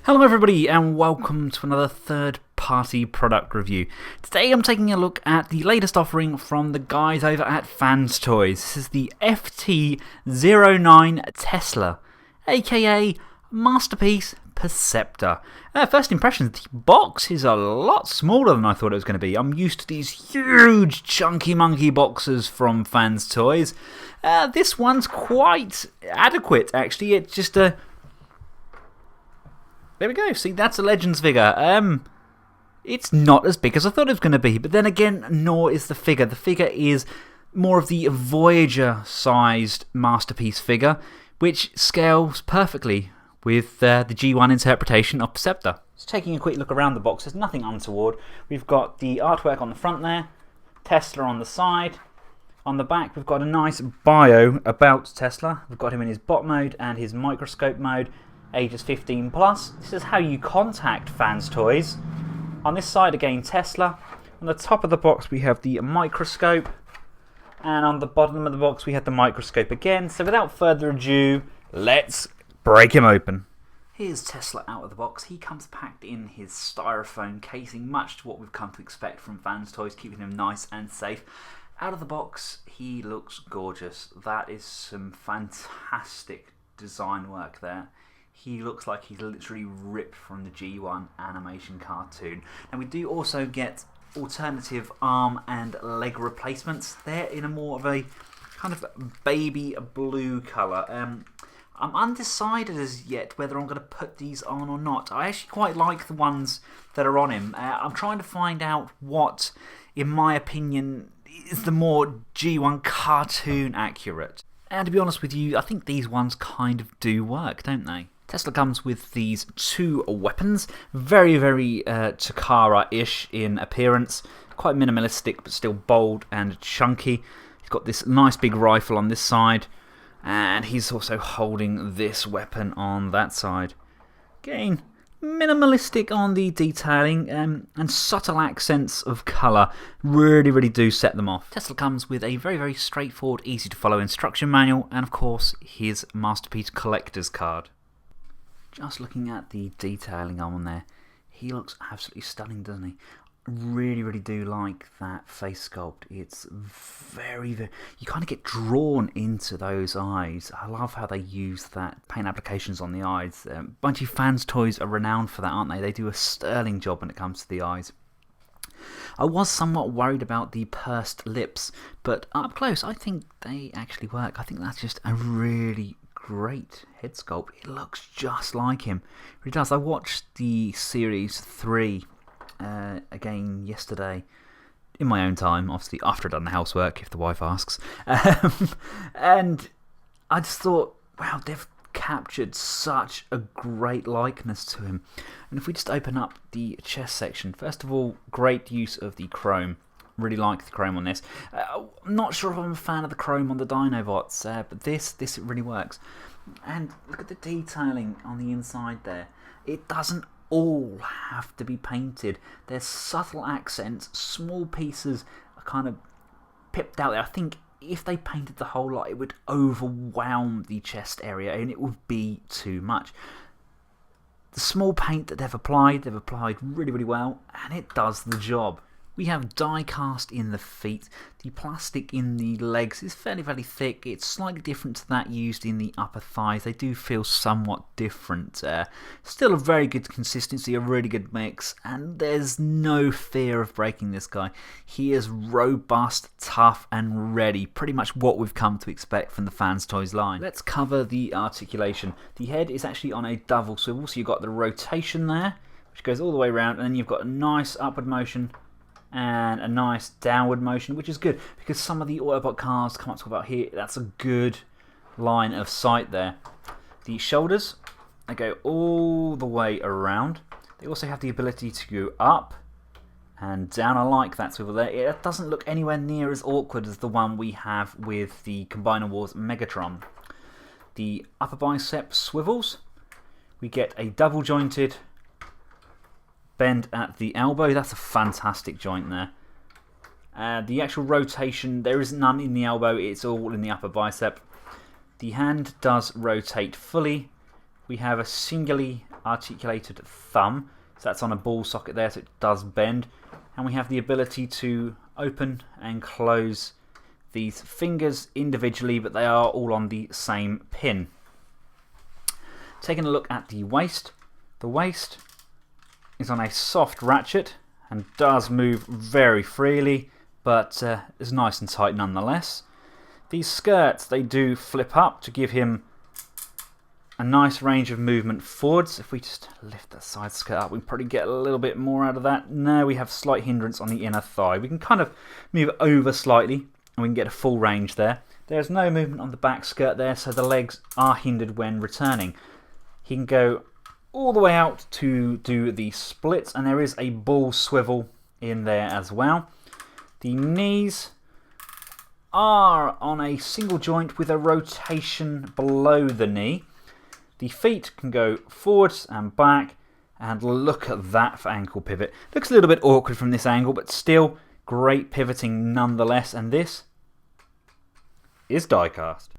Hello everybody and welcome to another third-party product review. Today I'm taking a look at the latest offering from the guys over at Fans Toys. This is the FT-09 Tesla, aka Masterpiece Perceptor. First impressions, the box is a lot smaller than I thought it was going to be. I'm used to these huge chunky monkey boxes from Fans Toys. This one's quite adequate actually. It's just a... There we go, see, that's a Legends figure. It's not as big as I thought it was going to be, but then again, nor is the figure. The figure is more of the Voyager-sized Masterpiece figure, which scales perfectly with the G1 interpretation of Perceptor. Just taking a quick look around the box, there's nothing untoward. We've got the artwork on the front there, Tesla on the side. On the back, we've got a nice bio about Tesla. We've got him in his bot mode and his microscope mode. Ages 15 plus. This is how you contact Fans Toys. On this side again, Tesla. On the top of the box we have the microscope, and on the bottom of the box we have the microscope again. So without further ado, let's break him open. Here's Tesla out of the box. He comes packed in his styrofoam casing, much to what we've come to expect from Fans Toys, keeping him nice and safe. Out of the box, he looks gorgeous. That is some fantastic design work there. He looks like he's literally ripped from the G1 animation cartoon. And we do also get alternative arm and leg replacements. They're in a more of a kind of baby blue colour. I'm undecided as yet whether I'm going to put these on or not. I actually quite like the ones that are on him. I'm trying to find out what, in my opinion, is the more G1 cartoon accurate. And to be honest with you, I think these ones kind of do work, don't they? Tesla comes with these two weapons, very Takara-ish in appearance, quite minimalistic but still bold and chunky. He's got this nice big rifle on this side, and he's also holding this weapon on that side. Again, minimalistic on the detailing, and subtle accents of colour really do set them off. Tesla comes with a very straightforward, easy to follow instruction manual, and of course his Masterpiece Collector's card. Just looking at the detailing on there, he looks absolutely stunning, doesn't he? Really do like that face sculpt. It's very you kind of get drawn into those eyes. I love how they use that paint applications on the eyes. Bunch of Fans Toys are renowned for that, aren't they? They do a sterling job when it comes to the eyes. I was somewhat worried about the pursed lips, but up close I think they actually work. I think that's just a really great head sculpt. It looks just like him. It does. I watched the Series 3 again yesterday in my own time, obviously after I'd done the housework, if the wife asks. And I just thought, wow, they've captured such a great likeness to him. And if we just open up the chest section, first of all, great use of the chrome. Really like the chrome on this. I'm not sure if I'm a fan of the chrome on the Dinobots, but this really works. And look at the detailing on the inside there. It doesn't all have to be painted. There's subtle accents, small pieces are kind of pipped out there. I think if they painted the whole lot, it would overwhelm the chest area and it would be too much. The small paint that they've applied really well, and it does the job. We have die cast in the feet. The plastic in the legs is fairly thick. It's slightly different to that used in the upper thighs. They do feel somewhat different. Still a very good consistency, a really good mix, and there's no fear of breaking this guy. He is robust, tough, and ready. Pretty much what we've come to expect from the Fans Toys line. Let's cover the articulation. The head is actually on a double swivel, so you've got the rotation there, which goes all the way around, and then you've got a nice upward motion and a nice downward motion, which is good because some of the Autobot cars come up to about here. That's a good line of sight there. The shoulders, they go all the way around. They also have the ability to go up and down. I like that swivel there. It doesn't look anywhere near as awkward as the one we have with the Combiner Wars Megatron. The upper bicep swivels. We get a double jointed bend at the elbow. That's a fantastic joint there. The actual rotation, there is none in the elbow, it's all in the upper bicep. The hand does rotate fully. We have a singularly articulated thumb. So that's on a ball socket there, so it does bend. And we have the ability to open and close these fingers individually, but they are all on the same pin. Taking a look at the waist. The waist is on a soft ratchet and does move very freely, but is nice and tight nonetheless. These skirts, they do flip up to give him a nice range of movement forwards. If we just lift that side skirt up, we can probably get a little bit more out of that. Now we have slight hindrance on the inner thigh. We can kind of move it over slightly and we can get a full range there. There's no movement on the back skirt there, so the legs are hindered when returning. He can go all the way out to do the splits, and there is a ball swivel in there as well. The knees are on a single joint with a rotation below the knee. The feet can go forwards and back, and look at that for ankle pivot. Looks a little bit awkward from this angle, but still great pivoting nonetheless, and this is die cast.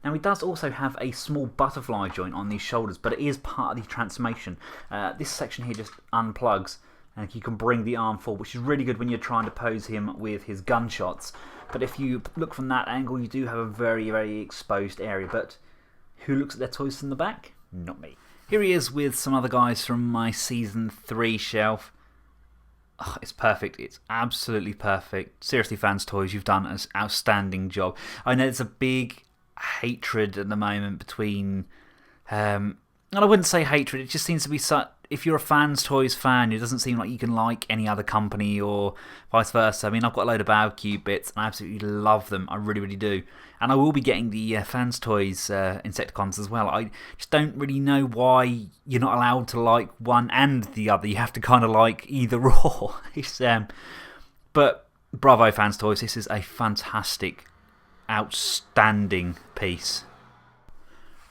Now he does also have a small butterfly joint on these shoulders, but it is part of the transformation. This section here just unplugs and you can bring the arm forward, which is really good when you're trying to pose him with his gunshots. But if you look from that angle, you do have a very, very exposed area. But who looks at their toys from the back? Not me. Here he is with some other guys from my Season 3 shelf. Oh, it's perfect. It's absolutely perfect. Seriously, Fans Toys, you've done an outstanding job. I know there's a big hatred at the moment between, and I wouldn't say hatred, it just seems to be such, if you're a Fans Toys fan, it doesn't seem like you can like any other company or vice versa. I mean, I've got a load of BioCube bits and I absolutely love them, I really, really do. And I will be getting the Fans Toys Insecticons as well. I just don't really know why you're not allowed to like one and the other. You have to kind of like either or. But bravo, Fans Toys, this is a fantastic, outstanding piece.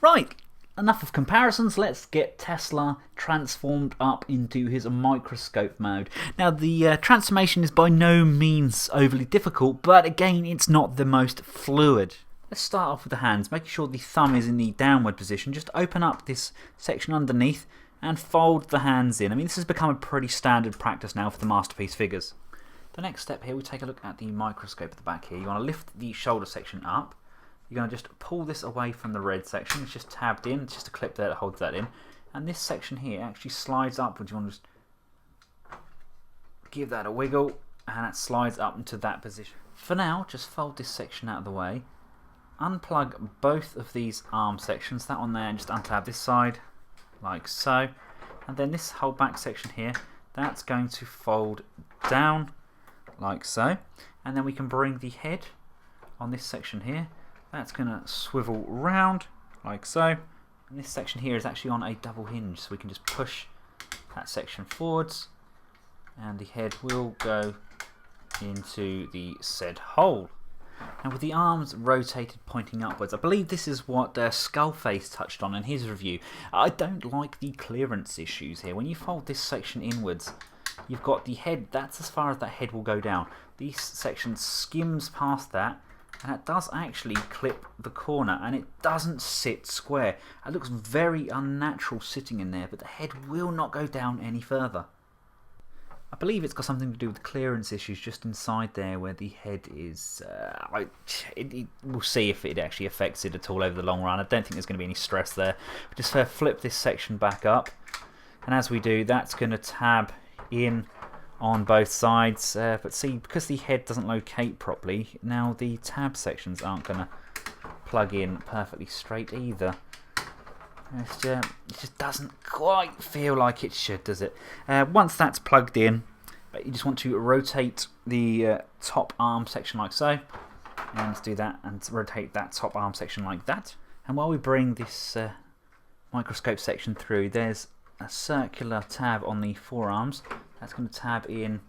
Right, enough of comparisons. Let's get Tesla transformed up into his microscope mode. Now, the transformation is by no means overly difficult, but again, it's not the most fluid. Let's start off with the hands, making sure the thumb is in the downward position. Just open up this section underneath and fold the hands in. I mean, this has become a pretty standard practice now for the Masterpiece figures. The next step here, we take a look at the microscope at the back here. You want to lift the shoulder section up. You're going to just pull this away from the red section. It's just tabbed in. It's just a clip there that holds that in. And this section here actually slides upwards. You want to just give that a wiggle, and it slides up into that position. For now, just fold this section out of the way. Unplug both of these arm sections, that one there, and just untab this side, like so. And then this whole back section here, that's going to fold down, like so. And then we can bring the head on this section here. That's going to swivel round, like so. And this section here is actually on a double hinge, so we can just push that section forwards, and the head will go into the said hole. And with the arms rotated pointing upwards, I believe this is what Skullface touched on in his review. I don't like the clearance issues here. When you fold this section inwards, you've got the head, that's as far as that head will go down. This section skims past that, and it does actually clip the corner, and it doesn't sit square. It looks very unnatural sitting in there, but the head will not go down any further. I believe it's got something to do with clearance issues just inside there where the head is. We'll see if it actually affects it at all over the long run. I don't think there's going to be any stress there. Just flip this section back up, and as we do, that's going to tab in on both sides. But see, because the head doesn't locate properly, now the tab sections aren't going to plug in perfectly straight either. It just doesn't quite feel like it should, does it? Once that's plugged in, you just want to rotate the top arm section like so. And do that, and rotate that top arm section like that. And while we bring this microscope section through, there's a circular tab on the forearms. That's going to tab in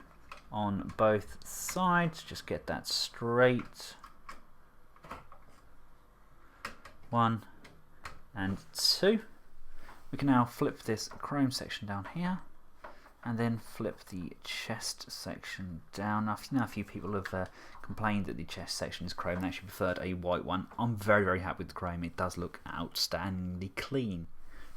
on both sides. Just get that straight. 1 and 2. We can now flip this chrome section down here, and then flip the chest section down. Now, a few people have complained that the chest section is chrome. They actually preferred a white one. I'm very, very happy with the chrome. It does look outstandingly clean.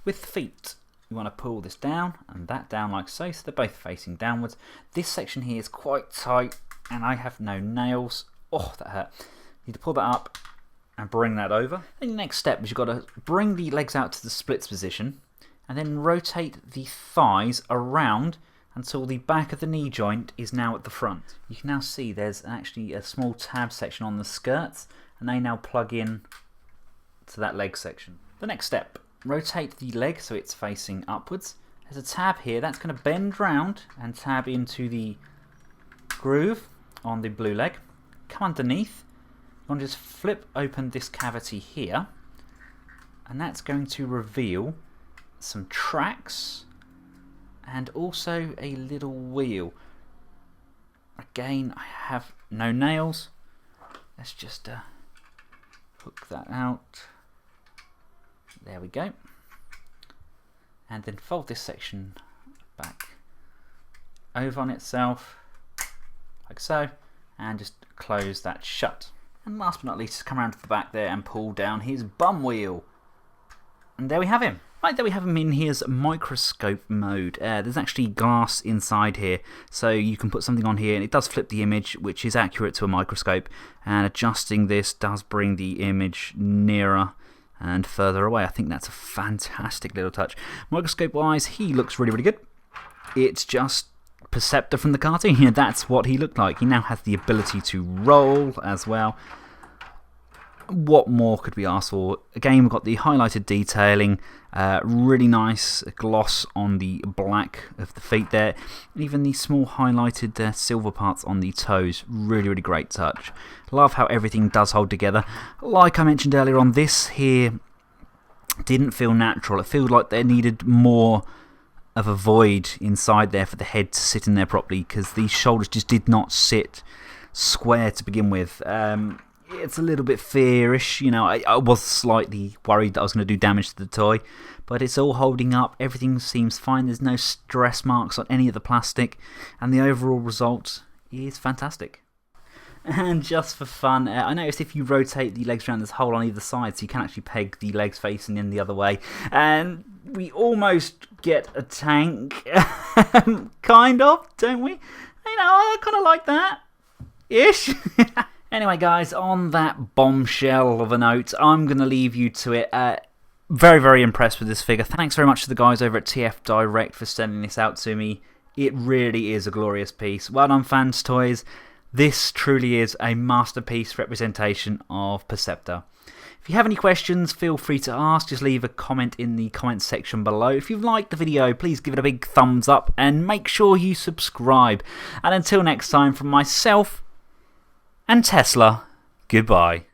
With the feet, you want to pull this down and that down like so, so they're both facing downwards. This section here is quite tight and I have no nails. Oh, that hurt. You need to pull that up and bring that over. Then the next step is you've got to bring the legs out to the splits position and then rotate the thighs around until the back of the knee joint is now at the front. You can now see there's actually a small tab section on the skirts and they now plug in to that leg section. The next step, rotate the leg so it's facing upwards. There's a tab here that's going to bend round and tab into the groove on the blue leg. Come underneath, you want to just flip open this cavity here and that's going to reveal some tracks and also a little wheel. Again, I have no nails. Let's just hook that out. There we go. And then fold this section back over on itself, like so, and just close that shut. And last but not least, come around to the back there and pull down his bum wheel. And there we have him. Right, there we have him in his microscope mode. There's actually glass inside here, so you can put something on here and it does flip the image, which is accurate to a microscope. And adjusting this does bring the image nearer and further away. I think that's a fantastic little touch. Microscope wise, he looks really, really good. It's just Perceptor from the cartoon. Yeah, that's what he looked like. He now has the ability to roll as well. What more could we ask for? Again, we've got the highlighted detailing, really nice gloss on the black of the feet there, and even the small highlighted silver parts on the toes. Really, really great touch. Love how everything does hold together. Like I mentioned earlier on, this here didn't feel natural. It felt like there needed more of a void inside there for the head to sit in there properly, because these shoulders just did not sit square to begin with. It's a little bit fearish, you know. I was slightly worried that I was going to do damage to the toy, but it's all holding up. Everything seems fine. There's no stress marks on any of the plastic, and the overall result is fantastic. And just for fun, I noticed if you rotate the legs around, there's a hole on either side, so you can actually peg the legs facing in the other way. And we almost get a tank, kind of, don't we? You know, I kind of like that, ish. Anyway, guys, on that bombshell of a note, I'm going to leave you to it. Very, very impressed with this figure. Thanks very much to the guys over at TF Direct for sending this out to me. It really is a glorious piece. Well done, Fans Toys. This truly is a masterpiece representation of Perceptor. If you have any questions, feel free to ask. Just leave a comment in the comments section below. If you've liked the video, please give it a big thumbs up and make sure you subscribe. And until next time, from myself and Tesla, goodbye.